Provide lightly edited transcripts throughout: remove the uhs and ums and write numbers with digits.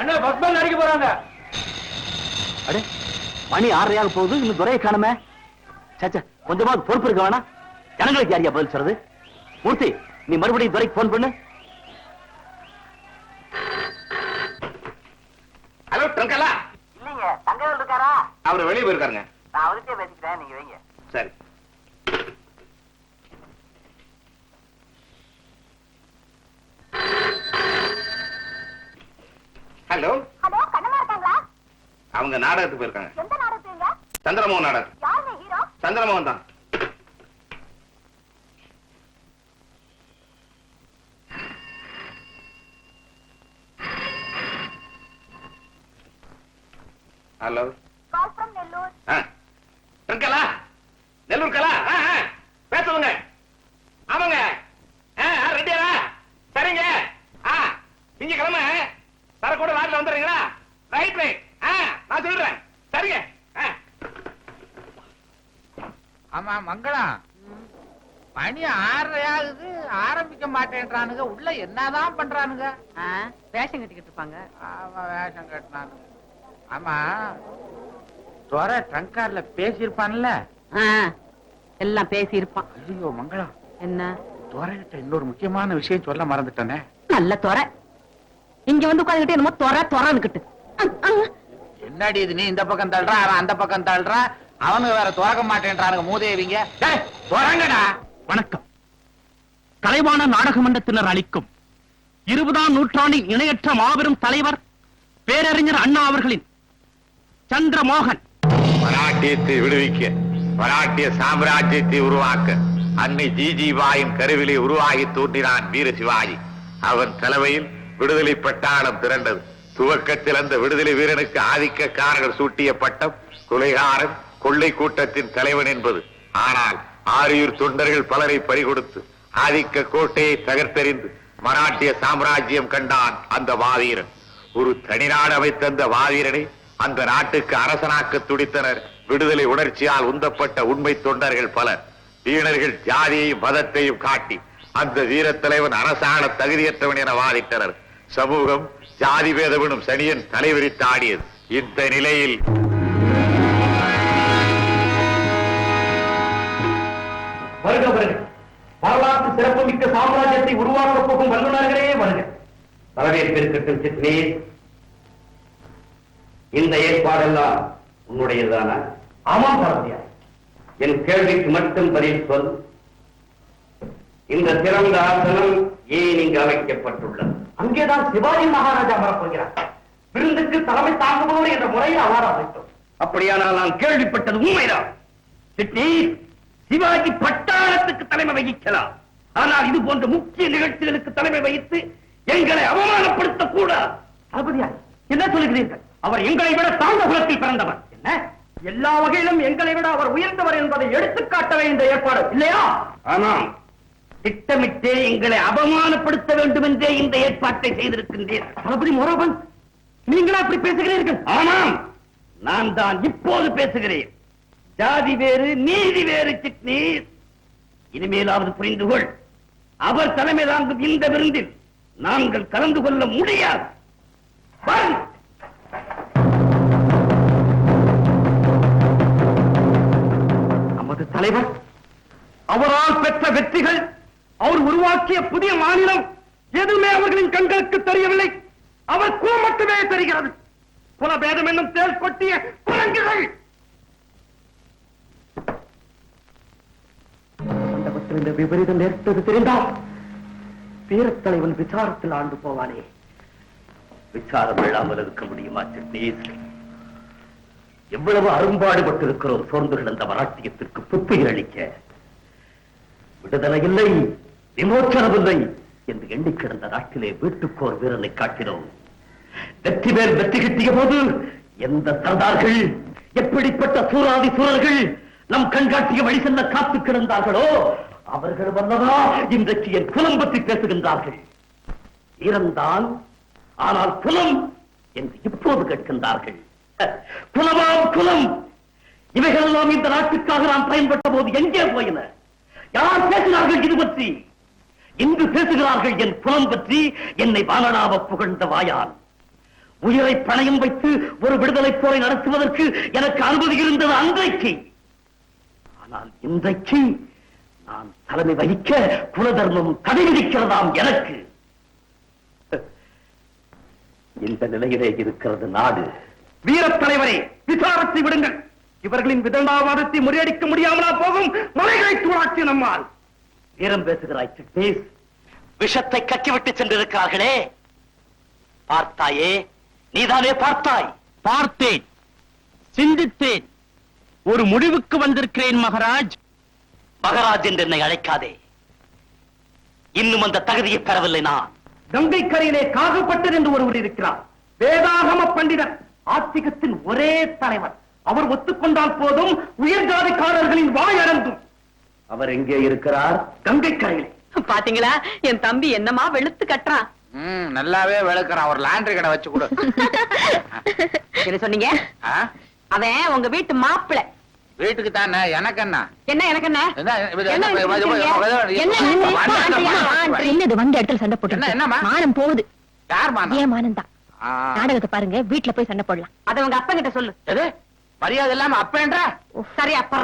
அண்ணா bus pant அடிக்க போறாங்க. அடே மணி 6:30 போகுது, இன்னும் துறையை காணுமே. சச்சா, கொஞ்சமாவது பொறுப்பு இருக்க வேணா? ஜனங்களுக்கு யாரியா பதில் சொல்றது? மூர்த்தி, நீ மறுபடியும் துறைக்கு போன் பண்ணு. ஹலோ ட்ரங்கலா? இல்லைங்க, தங்கவேல் இருக்காரா? அவர் வெளியே போயிருக்காருங்க. நான் அவர்கிட்ட பேசிக்கிறேன், நீங்க வைங்க. சரி. ஹலோ ஹலோ, கண்ணம்மா இருக்காங்களா? அவங்க நாடகத்துக்கு போயிருக்காங்க. எந்த நாடகத்துங்க? சந்திரமோகன் நாடகம். யாருங்க ஹீரோ? சந்திரமோகன் தான். Hello, call from Nellore. இருக்கலா? நெல்லூர் கலா? பேசுங்க. ஆமாங்க. ரெடியா? சரிங்க. திங்கக்கிழமை சரக்கூட லாட்ல வந்துடுறீங்களா? Right right. நான் சொல்றேன். சரிங்க. ஆமா மங்களா, மணி 6:30 ஆகுது, ஆரம்பிக்க மாட்டேன்றானுங்க. உள்ள என்னதான் பண்றானுங்க? வேஷம் கட்டிக்கிட்டு இருப்பாங்க. ஆமா, வேஷம் கட்டினானுங்க. ஆமா, துறை ட்ரங்கார்ல பேசியிருப்பான்ல? எல்லாம் பேசி இருப்பான். ஐயோ மங்களா, என்ன? துறைகிட்ட இன்னொரு முக்கியமான விஷயம் சொல்ல மறந்துட்டேனே. நல்ல துறை இங்க வந்து உட்காந்துக்கிட்டு என்னமோ துறன்னுக்கிட்டு. என்னடி இது, நீ இந்த பக்கம் தள்ளுற, அவன் அந்த பக்கம் தள்ளுற, அவனுக்கு வேற துறக்க மாட்டேன்றானுங்க மூதேவிங்க. துறங்கடா. வணக்கம். கலைவாண நாடக மன்றத்தினர் அளிக்கும் 20ஆம் நூற்றாண்டின் இணையற்ற மாபெரும் தலைவர் பேரறிஞர் அண்ணா அவர்களின் சந்திரமோகன். மராட்டியத்தை விடுவிக்க, மராட்டிய சாம்ராஜ்யத்தை உருவாக்க அன்னை ஜிஜிபாயின் கருவிலே உருவாகி தோன்றினான் வீர சிவாஜி. அவன் தலைமையில் விடுதலை பட்டாளம் திரண்டது. துவக்கத்தில் அந்த விடுதலை வீரனுக்கு ஆதிக்கக்காரர்கள் சூட்டிய பட்டம் கொலைகாரன், கொள்ளை கூட்டத்தின் தலைவன் என்பது. ஆனால் ஆரியூர் தொண்டர்கள் பலரை பறிகொடுத்து ஆதிக்க கோட்டையை தகர்த்தெறிந்து மராட்டிய சாம்ராஜ்யம் கண்டான் அந்த வாவீரன். ஒரு தனிநாடு அமைத்த அந்த வாவீரனை அந்த நாட்டுக்கு அரசனாக்க துடித்தனர் விடுதலை உணர்ச்சியால் உந்தப்பட்ட உண்மை தொண்டர்கள் பலர். வீணர்கள் ஜாதியையும் மதத்தையும் காட்டி அந்த வீரத்தலைவன் அரசாண தகுதியற்றவன் என வாதிட்டனர். சமூகம் ஜாதி பேதவனும் சனியன் தலைவிரித்து ஆடியது. இந்த நிலையில் வருக வருக, வரலாற்று சிறப்புமிக்க சாம்ராஜ்யத்தை உருவாக்கப் போகும் வல்லுநர்களே வருக. வரவேற்பிருக்கட்டும் சித்னி. இந்த ஏற்பாடெல்லாம் உன்னுடையதானா? ஆமாம் பாரதியார். என் கேள்விக்கு மட்டும் பதில் சொல். இந்த சிறந்த ஆசனம் ஏன் இங்கு அமைக்கப்பட்டுள்ளது? அங்கேதான் சிவாஜி மகாராஜா வரப்போகிறார். விருந்துக்கு தலைமை தாங்குபவர் என்ற முறையில் அவார அமைத்தோம். அப்படியானால் நான் கேள்விப்பட்டது உண்மைதான். சிட்னி, சிவாஜி பட்டாளத்துக்கு தலைமை வகிக்கலாம். ஆனால் இது போன்ற முக்கிய நிகழ்ச்சிகளுக்கு தலைமை வகித்து எங்களை அவமானப்படுத்த கூடாது. தளபதியார், என்ன சொல்லுகிறீர்கள்? அவர் எங்களை விட தாழ்ந்த குலத்தில் பிறந்தவர். என்ன, எல்லா வகையிலும் எங்களை விட அவர் உயர்ந்தவர் என்பதை எடுத்துக்காட்டவே இந்த ஏற்பாடு இல்லையா? ஆமாம், திட்டமிட்டே எங்களை அவமானப்படுத்த வேண்டும் என்றே இந்த ஏற்பாட்டை செய்திருக்கின்றீர்கள். தளபதி மோரோபன், நீங்களா அப்படி பேசுகிறீர்கள்? ஆமாம், நான் தான் இப்போது பேசுகிறேன். ஜாதி வேறு, நீதி வேறு சிட்னி. இனிமேலாவது புரிந்து கொள். அவர் தலைமை தாங்கும் இந்த விருந்தில் நாங்கள் கலந்து கொள்ள முடியாது. நமது தலைவர், அவரால் பெற்ற வெற்றிகள், அவர் உருவாக்கிய புதிய மாநிலம் எதுவுமே அவர்களின் கண்களுக்கு தெரியவில்லை. அவர் குலம் மட்டுமே தெரிகிறது. குலபேதம் என்னும் தேல் கொட்டிய குரங்குகள். மண்டபத்தில் இந்த விபரீதம் நேர்த்தது தெரிந்தால் வீரத்தலைவன் விசாரத்தில் ஆண்டு போவானே. விசாரம் இல்லாமல் இருக்க முடியுமா சிட்னீஸ்? எவ்வளவு அரும்பாடுபட்டிருக்கிறோம் சோர்ந்து கிடந்த மராட்டியத்திற்கு புத்துயிர் அளிக்க. விடுதலை இல்லை, விமோச்சனம் இல்லை என்று எண்ணி கிடந்த நாட்டிலே வீட்டுக்கோர் வீரனை காட்டினோம். வெற்றி மேல் வெற்றி கிட்டிய போது எந்த சர்தார்கள், எப்படிப்பட்ட சூராதி சூரர்கள் நம் கண்காட்டிய வழி செல்ல காத்து கிடந்தார்களோ அவர்கள் வல்லவா இன்றைக்கு என் குலம் பற்றி பேசுகின்றார்கள். வீரம்தான், ஆனால் குலம் என்று இப்போது கேட்கின்றார்கள். குலமாம் குலம், இவைகளெல்லாம் இந்த நாட்டுக்காக நாம் பயன்பட்ட போது எங்கே போயின? யார் பேசினார்கள் இது பற்றி? இன்று பேசுகிறார்கள் என் குலம் பற்றி, என்னை வானலாவ புகழ்ந்த வாயால். உயிரை பணயம் வைத்து ஒரு விடுதலை போரை நடத்துவதற்கு எனக்கு அனுமதி இருந்தது அன்றைக்கு. ஆனால் இன்றைக்கு நான் தலைமை வகிக்க குலதர்மம் தடை விதிக்கிறதாம் எனக்கு. இந்த நிலையிலே இருக்கிறது நாடு. வீரத் தலைவரே, விசாரத்தை விடுங்கள். இவர்களின் விதண்டாவாதத்தை முறியடிக்க முடியாமலா போகும்? மலைகளை தூளாக்கி நம்மால். வீரம் பேசுகிறாய் சிட்டேஸ். விஷத்தை கக்கிவிட்டு சென்றிருக்கிறார்களே, பார்த்தாயே? நீதானே பார்த்தாய்? பார்த்தேன், சிந்தித்தேன், ஒரு முடிவுக்கு வந்திருக்கிறேன் மகாராஜ். மகாராஜ் என்று என்னை அழைக்காதே. இன்னும் அந்த தகுதியை பெறவில்லை நான். கங்கை கரையிலே காகப்பட்டர் என்று ஒருவர் இருக்கிறார். வேதாகம பண்டிதர், ஆத்திகத்தின் ஒரே தலைவர். அவர் ஒத்துக்கொண்டால் போதும் உயர் ஜாதிக்காரர்களின் வாய் அடங்கும். அவர் எங்கே இருக்கிறார்? கங்கை கரையிலே. பாத்தீங்களா என் தம்பி என்னமா வெளுத்து கட்டுறான். நல்லாவே விளக்குறான். ஒரு லாண்டரி கடை வச்சு கொடு. என்ன சொன்னீங்க? ஆ? அவன் உங்க வீட்டு மாப்பிள்ளை. வீட்டுக்கு தானே, எனக்கு என்ன? என்ன எனக்கு என்ன? என்ன இது? என்ன இது- என்ன என்னது வந்த இடத்துல சண்டை போட்டு என்னம்மா? மானம் போகுது. யார் மானம்? ஏன் மானம் தான். ஆ. நாடகத்தை பாருங்க, வீட்டுல போய் சண்டை போடலாம். அத உங்க அப்பா கிட்ட சொல்லு. எது? மரியாதை இல்லாம அப்பேன்ற? சரி அப்பா.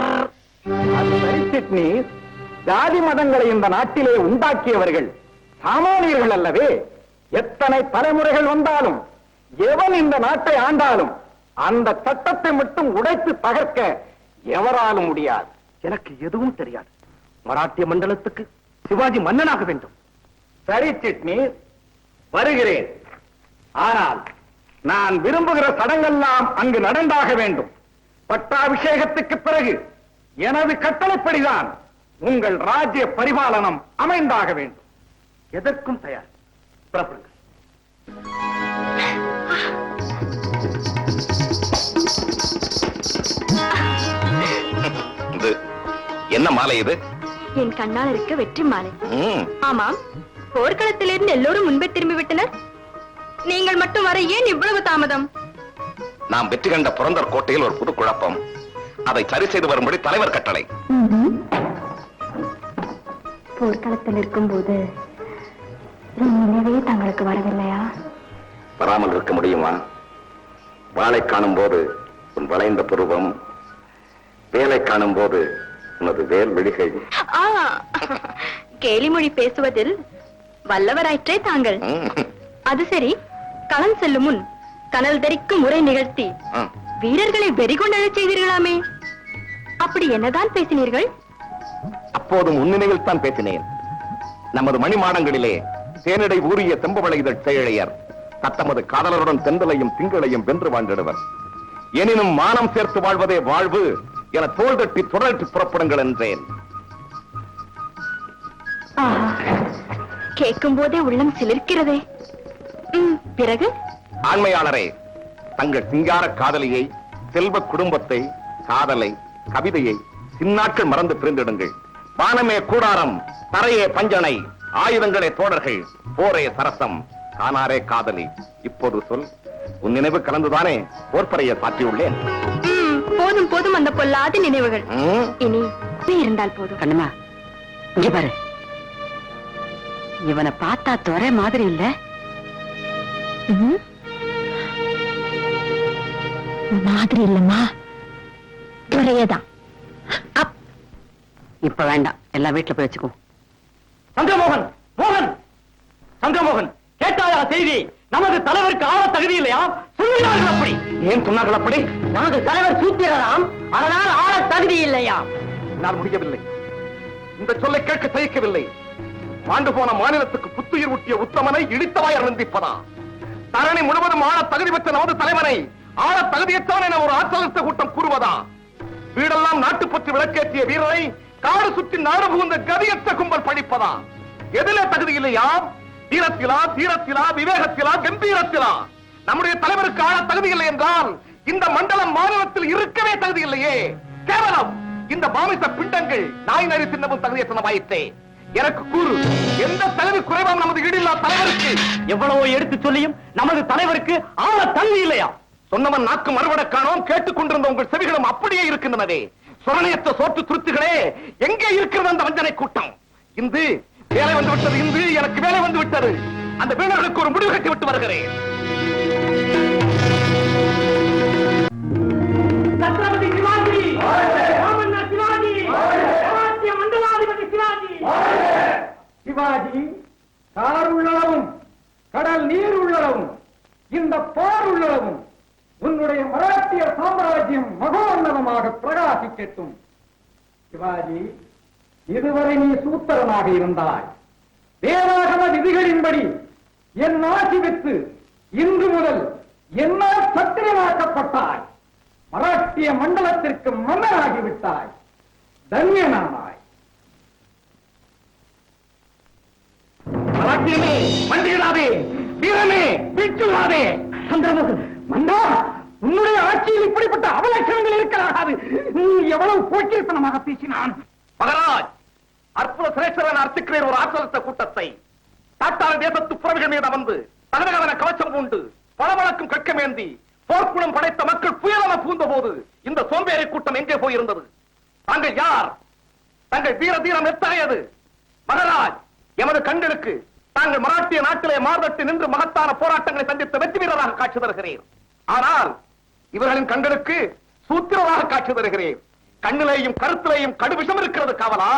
சிட்னி, ஜாதி மதங்களை இந்த நாட்டிலே உண்டாக்கியவர்கள் சாமானியர்கள் அல்லவே. எத்தனை தலைமுறைகள் வந்தாலும், எவன் இந்த நாட்டை ஆண்டாலும் அந்த சட்டத்தை மட்டும் உடைத்து தகர்க்க எவராலும் முடியாது. எனக்கு எதுவும் தெரியாது. மராட்டிய மண்டலத்துக்கு சிவாஜி மன்னனாக வேண்டும். சரி சிட்னி, வருகிறேன். ஆனால் நான் விரும்புகிற சடங்கெல்லாம் அங்கு நடந்தாக வேண்டும். பட்டாபிஷேகத்துக்கு பிறகு எனது கட்டளைப்படிதான் உங்கள் ராஜ்ய பரிபாலனம் அமைந்தாக வேண்டும். எதற்கும் தயார். புறப்படுங்கள். என்ன மாலை இது? என் கண்ணால் இருக்க வெற்றி மாலை. ம், ஆமாம், போர்க்களத்திலிருந்து எல்லோரும் முன்பே திரும்பி விட்டனர். நீங்கள் மட்டும் வர ஏன் இவ்வளவு தாமதம்? நாம் வெற்றி கண்ட புரந்தர் கோட்டையில் ஒரு புது குழப்பம். அதை சரி செய்து வரும்படி தலைவர் கட்டளை. போர்க்களத்தில் இருக்கும் போது நினைவே தங்களுக்கு வரவில்லையா? வராமல் இருக்க முடியுமா? வாளை காணும் போது உன் வளைந்த புருவம், வேலை காணும் போது உனது வேல் விழிகை. கேலிமொழி பேசுவதில் வல்லவராயிற்றே தாங்கள். அது சரி, களம் செல்லும் முன் கனல் தரிக்கும் உரை நிகழ்த்தி வீரர்களை வெறிகொண்டழச் செய்தீர்களாமே, அப்படி என்னதான் பேசினீர்கள்? அப்போதும் உன்னினைவில் தான் பேசினேன். நமது மணிமாடங்களிலே தேனிடை ஊறிய செம்பவளை இதழ் செயழையர் தத்தமது காதலருடன் தென்றலையும் திங்களையும் வென்று வாழ்ந்திடுவர். எனினும் மானம் சேர்த்து வாழ்வதே வாழ்வு என தோள் தட்டி தொடர்ச்சி புறப்படுங்கள் என்றேன். கேட்கும் போதே உள்ளம் சிலிர்க்கிறதே. பிறகு ஆண்மையாளரே, தங்கள் சிங்கார காதலியை, செல்வ குடும்பத்தை, காதலை, கவிதையை சின்னாட்கள் மறந்து பிரிந்திடுங்கள். வானமே கூடாரம், தரையே பஞ்சனை, ஆயுதங்களே தோழர்கள், போரே சரசம், காணாரே காதலி. இப்போது சொல், உன் நினைவு கலந்துதானே போர்ப்பறையை சாற்றியுள்ளேன். போதும் போதும் அந்த பொல்லாத நினைவுகள். இனி இருந்தால் போதும். கண்ணுமா, இங்க பாரு. இவனை பார்த்தா துறை மாதிரி இல்ல? மாதிரி இல்லம்மா, துறையதான். இப்ப வேண்டாம், எல்லாம் வீட்டுல போய் வச்சுக்கோ. சந்திரமோகன், மோகன், சந்திரமோகன், கேட்டாயா செய்தி? நமது தலைவருக்கு ஆள தகுதி இல்லையா? சொல்லுகிறார்கள் அப்படி. ஏன் சொன்னார்கள் அப்படி? நமது தலைவர் சூத்திரராம், அதனால் ஆள தகுதி இல்லையா? என்னால் முடியவில்லை. இந்த சொல்லை கேட்க தயக்கவில்லை. ஆண்டு போன மாநிலத்துக்கு புத்துயிர் ஊட்டிய உத்தமனை இடித்தவாய் அருந்திப்பதா? தரணி முழுவதும் ஆள தகுதி பெற்ற நமது தலைவனை ஆள தகுதியற்றவன் என ஒரு ஆற்றலற்ற கூட்டம் கூறுவதா? வீடெல்லாம் நாட்டுப்பற்று விளக்கேற்றிய வீரரை காடு சுற்றி நாடு புகுந்த கதியற்ற கும்பல் படிப்பதா? எதிலே தகுதி இல்லையா? தீரத்திலா, தீரத்திலா, விவேகத்திலா, கம்பீரத்திலா? நம்முடைய தலைவருக்கு ஆள தகுதி இல்லை என்றால் இந்த மண்டலம் மாநிலத்தில் இருக்கவே தகுதி இல்லையே. கேவலம் இந்த பாமிச பிண்டங்கள் நாய் நரி தின்னவும் தகுதியற்றனவாயிற்றே. எனக்கு கூறு, எந்த தலைவி குறைவாம் நமது ஈடில்லா தலைவருக்கு? எவ்வளவோ எடுத்து சொல்லியும் நமது தலைவருக்கு ஆள தகுதி இல்லையா? சொன்னவன் நாக்கு மறுபடக்கானோம், கேட்டுக்கொண்டிருந்த உங்கள் செவிகளும் அப்படியே இருக்கின்றனவே. சொரணையற்ற சோற்று துருத்துகளே, எங்கே இருக்கிறது அந்த வஞ்சனை கூட்டம்? இந்து வேலை வந்து விட்டது, இந்து எனக்கு வேலை வந்து விட்டது. அந்த வீரர்களுக்கு ஒரு முடிவு கட்டி விட்டு வருகிறேன். இந்த போர் உள்ளளவும் உன்னுடைய மராட்டிய சாம்ராஜ்யம் மகோன்னதமாக பிரகாசிக்கட்டும். சிவாஜி, இதுவரை நீ சூத்திரனாக இருந்தாய். வேதாகம விதிகளின்படி என் ஆட்சி பெற்று இன்று முதல் என்னால் சத்திரியமாக்கப்பட்டாய். மராட்டிய மண்டலத்திற்கு மன்னராகிவிட்டாய். தன்யனானாய். மராட்டியமே, மண்டியிடாதே, வீரமே, வீழ்ச்சிடாதே. சந்திரமோகன், மண்டா, உன்னுடைய ஆட்சியில் இப்படிப்பட்ட அவலட்சணங்கள் இருக்கலாகாது. நீ எவ்வளவு போக்கியத்தனமாக பேசினான். மகராஜ், அற்புத சிரேஷ்வரன் அர்த்திக்கிறேன் ஒரு ஆற்றலத்த கூட்டத்தை. தாட்டாள தேசத்து புறவிகள் மீது அமர்ந்து தகவன கவச்சம் பூண்டு பளபளக்கும் கட்கமேந்தி போர்க்குளம் படைத்த மக்கள் புயலென பூந்த போது இந்த சோம்பேறி கூட்டம் எங்கே போயிருந்தது? தாங்கள் யார்? தங்கள் வீர தீரம் எத்தகையது? மகராஜ், எமது கண்களுக்கு தாங்கள் மராட்டிய நாட்டிலே மார்பட்டு நின்று மகத்தான போராட்டங்களை சந்தித்த வெற்றி வீரராக காட்சி தருகிறேன். ஆனால் இவர்களின் கண்களுக்கு சூத்திரராக காட்சி தருகிறேன். கண்ணிலேயும் கருத்திலேயும் கடுவிஷம் இருக்கிறது. காவலா,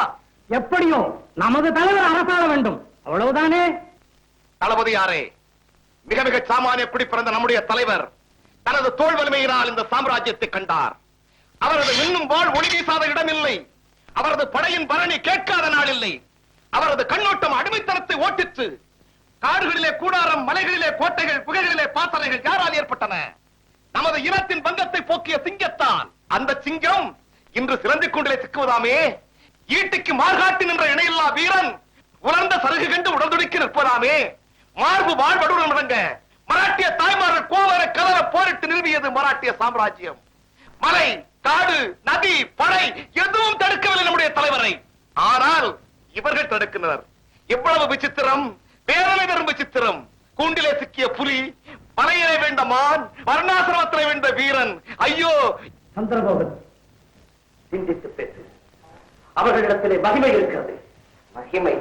எப்படியோ நமது தலைவர் அரசாள வேண்டும், அவ்வளவுதானே? தளபதி யாரே? மிக மிக சாமானிய குடி பிறந்த நம்முடைய தலைவர் தனது தோல் வலிமையினால் இந்த சாம்ராஜ்யத்தை கண்டார். அவரது இன்னும் வாழ் ஒளி வீசாத இடமில்லை. அவரது படையின் பரணி கேட்காத நாள் இல்லை. அவரது கண்ணோட்டம் அடிமைத்தனத்தை ஓட்டிற்று. காடுகளிலே கூடாரம், மலைகளிலே கோட்டைகள், குகைகளிலே பாசறைகள் யாரால் ஏற்பட்டன? நமது இனத்தின் பங்கத்தை போக்கிய சிங்கத்தால். அந்த சிங்கம் இன்று சிறந்திக் கொண்டிலே சிக்குவதாமே. ஈட்டிக்கு மார்காட்டி நின்ற இணையில்லா வீரன் உலர்ந்த சருகு கண்டு உடல்துடிக்கு நிற்பதாமே. மார்பு வாழ்வடுடன் முழங்க மராட்டிய தாய்மார்கள் கோவர கலர போரிட்டு நிறுவியது மராட்டிய சாம்ராஜ்யம். மலை, காடு, நதி, படை எதுவும் தடுக்கவில்லை நம்முடைய தலைவரை. ஆனால் இவர்கள் தடுக்கின்றனர். எவ்வளவு விசித்திரம், வேதனை தரும் விசித்திரம். கூண்டிலே சிக்கிய புலி, மலையிலே வேண்ட மான், வர்ணாசிரமத்திலே வேண்ட வீரன். ஐயோ சந்திரமோகன், சிந்தித்து பேசு. அவர்களிடத்திலே மகிமை இருக்கிறது. மகிமை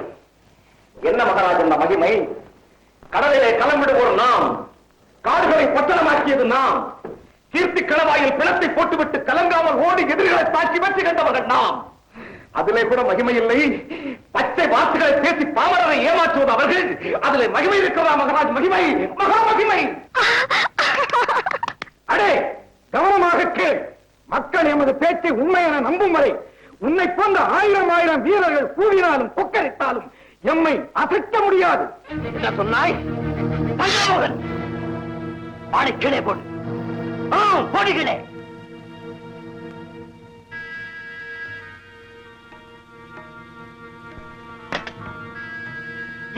என்ன மகராஜ்? அந்த மகிமை கடலிலே கலம்பிடுவோர் நாம், காடுகளை பட்டணமாக்கியது நாம், கீர்த்தி களவாயில் பிணத்தை போட்டுவிட்டு கலங்காமல் ஓடி எதிரிகளை தாக்கி வெற்றி கண்டவர்கள் நாம். அதிலே கூட மகிமை இல்லை. பச்சை வார்த்தைகளை பேசி பாமரரை ஏமாற்றுவது அவர்கள். அதிலே மகிமை இருக்கிறதா மகராஜ்? மகிமை, மகா மகிமை. அடே, கவனமாக கேள். மக்கள் எமது பேச்சை உண்மை என நம்பும் வரை உன்னை போன்ற ஆயிரம் ஆயிரம் வீரர்கள் கூவினாலும் கொக்கரித்தாலும் எம்மை அசைக்க முடியாது. என்ன சொன்னாய்? சந்திரமோகன், பாடி கீழே போடு. போடுகிறே.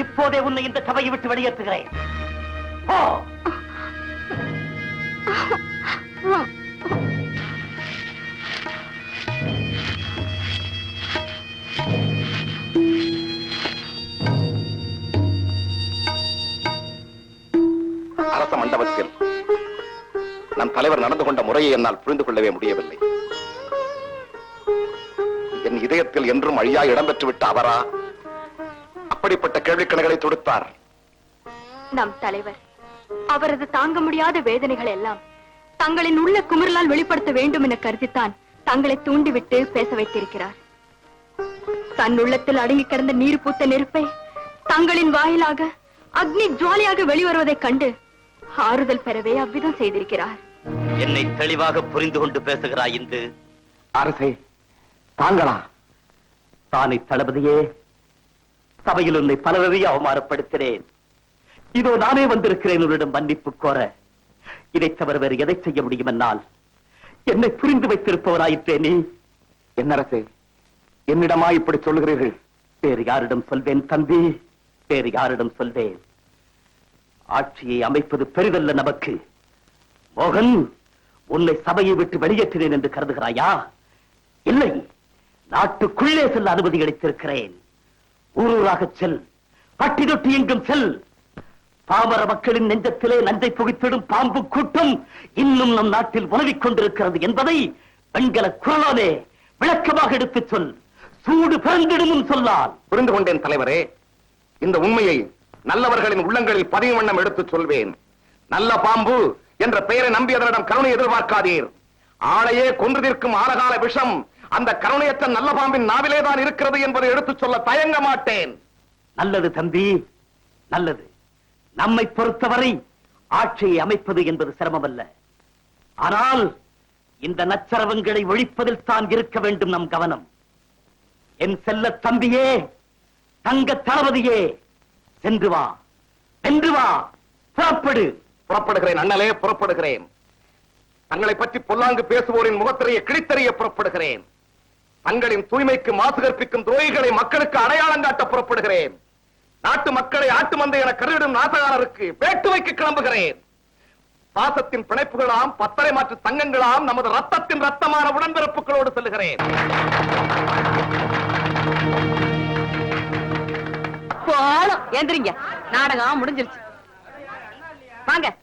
இப்போதே உன்னை இந்த சபையை விட்டு வெளியேற்றுகிறேன். அரச மண்டபத்தில் நம் தலைவர் நடந்து கொண்ட முறையை என்னால் புரிந்து கொள்ளவே முடியவில்லை. என் இதயத்தில் என்றும் அழியா இடம்பெற்றுவிட்ட அவரா அப்படிப்பட்ட கேள்விக்கணைகளை தொடுத்தார்? நம் தலைவர் அவரது தாங்க முடியாத வேதனைகள் எல்லாம் தங்களின் உள்ள குமுறலால் வெளிப்படுத்த வேண்டும் என கருதித்தான் தங்களை தூண்டிவிட்டு பேச வைத்திருக்கிறார். தன் உள்ளத்தில் அடங்கி கிடந்த நீர் பூத்த நெருப்பை தங்களின் வாயிலாக அக்னி ஜுவாலியாக வெளிவருவதைக் கண்டு ஆறுதல் பெறவே அவ்விதம் செய்திருக்கிறார். என்னை தெளிவாக புரிந்து கொண்டு பேசுகிறாய் இன்று. அரசே, தாங்களா? தானை தளபதியே, சபையில் உன்னை பலரவே அவமானப்படுத்தினேன். இதோ நானே வந்திருக்கிறேன் உன்னிடம் மன்னிப்பு கோர. இதை தவிர வேறு எதை செய்ய முடியும் என்னால்? என்னை புரிந்து வைத்திருப்பவராயிற்றே நீ. என்ன அரசே, என்னிடமா இப்படி சொல்லுகிறீர்கள்? வேறு யாரிடம் சொல்வேன் தம்பி, வேறு யாரிடம் சொல்வேன்? ஆட்சியை அமைப்பது பெரிதல்ல நமக்கு. மோகன், உன்னை சபையை விட்டு வெளியேற்றினேன் என்று கருதுகிறாயா? இல்லை, நாட்டுக்குள்ளே செல்ல அனுமதி அளித்திருக்கிறேன். ஊரூராக செல், பட்டி தொட்டி எங்கும் செல். பாமர மக்களின் நெஞ்சத்திலே நஞ்சை புகித்திடும் பாம்பு கூட்டம் இன்னும் நம் நாட்டில் உலவிக் கொண்டிருக்கிறது என்பதை பெண்கள குரலாலே விளக்கமாக எடுத்துச் சொல். சூடு பிறந்திடும் சொல்லால். புரிந்து கொண்டேன் தலைவரே. இந்த உண்மையை நல்லவர்களின் உள்ளங்களில் பதிவு வண்ணம் எடுத்துச் சொல்வேன். நல்ல பாம்பு என்ற பெயரை நம்பி அதனிடம் கருணை எதிர்பார்க்காதீர். ஆளையே கொன்று நிற்கும் ஆழகால விஷம் அந்த கருணையற்ற நல்ல பாம்பின் நாவிலேதான் இருக்கிறது என்பதை எடுத்துச் சொல்ல தயங்க மாட்டேன். நல்லது தம்பி, நல்லது. நம்மை பொறுத்தவரை ஆட்சியை அமைப்பது என்பது சிரமமல்ல. ஆனால் இந்த நச்சரவங்களை ஒழிப்பதில் தான் இருக்க வேண்டும் நம் கவனம். என் செல்ல தம்பியே, தங்க தளபதியே, சென்று வா, வென்று வா, புறப்படு. புறப்படுகிறேன் அண்ணலே, புறப்படுகிறேன். தங்களை பற்றி பொல்லாங்கு பேசுவோரின் முகத்திரையை கிழித்தறிய புறப்படுகிறேன். தங்களின் தூய்மைக்கு மாசு கற்பிக்கும் துரோகிகளை மக்களுக்கு அடையாளம் காட்ட புறப்படுகிறேன். நாட்டு மக்களை ஆட்டு மந்தை என கருவிடும் நாசகாரருக்கு பேட்டு வைக்க கிளம்புகிறேன். பாசத்தின் பிணைப்புகளாம், பத்தரை மாற்று தங்கங்களாம், நமது ரத்தத்தின் ரத்தமான உடன்பிறப்புகளோடு செல்லுகிறேன். போலாம், எந்திரிங்க. நாடகம் முடிஞ்சிருச்சு. வாங்க.